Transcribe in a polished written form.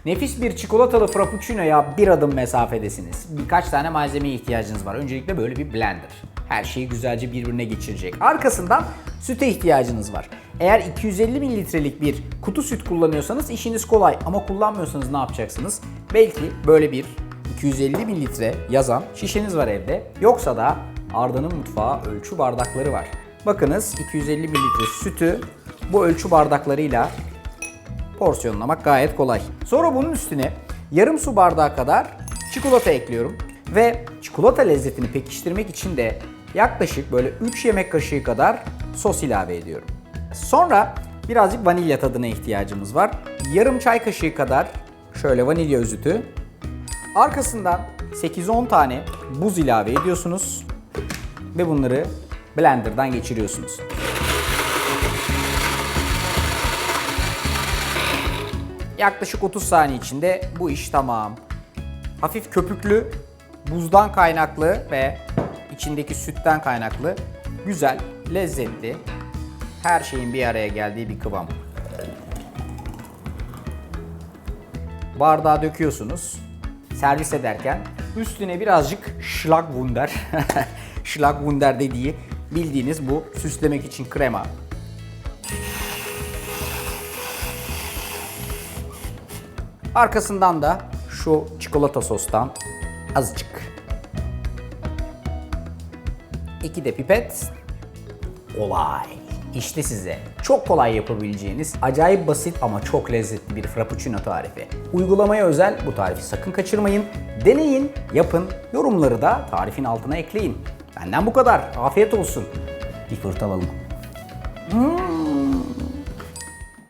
Nefis bir çikolatalı frappuccino'ya bir adım mesafedesiniz. Birkaç tane malzemeye ihtiyacınız var. Öncelikle böyle bir blender. Her şeyi güzelce birbirine geçirecek. Arkasından süte ihtiyacınız var. Eğer 250 mililitrelik bir kutu süt kullanıyorsanız işiniz kolay. Ama kullanmıyorsanız ne yapacaksınız? Belki böyle bir 250 mililitre yazan şişeniz var evde. Yoksa da Arda'nın mutfağı ölçü bardakları var. Bakınız 250 mililitre sütü bu ölçü bardaklarıyla porsiyonlamak gayet kolay. Sonra bunun üstüne yarım su bardağı kadar çikolata ekliyorum. Ve çikolata lezzetini pekiştirmek için de yaklaşık böyle 3 yemek kaşığı kadar sos ilave ediyorum. Sonra birazcık vanilya tadına ihtiyacımız var. Yarım çay kaşığı kadar şöyle vanilya özütü. Arkasından 8-10 tane buz ilave ediyorsunuz. Ve bunları blenderdan geçiriyorsunuz. Yaklaşık 30 saniye içinde bu iş tamam. Hafif köpüklü, buzdan kaynaklı ve içindeki sütten kaynaklı güzel, lezzetli, her şeyin bir araya geldiği bir kıvam. Bardağa döküyorsunuz. Servis ederken üstüne birazcık Schlagwunder, Schlagwunder dediği bildiğiniz bu süslemek için krema. Arkasından da şu çikolata sostan azıcık. 2 de pipet. Olay. İşte size çok kolay yapabileceğiniz, acayip basit ama çok lezzetli bir frappuccino tarifi. Uygulamaya özel bu tarifi sakın kaçırmayın. Deneyin, yapın, yorumları da tarifin altına ekleyin. Benden bu kadar. Afiyet olsun. Bir fırt alalım.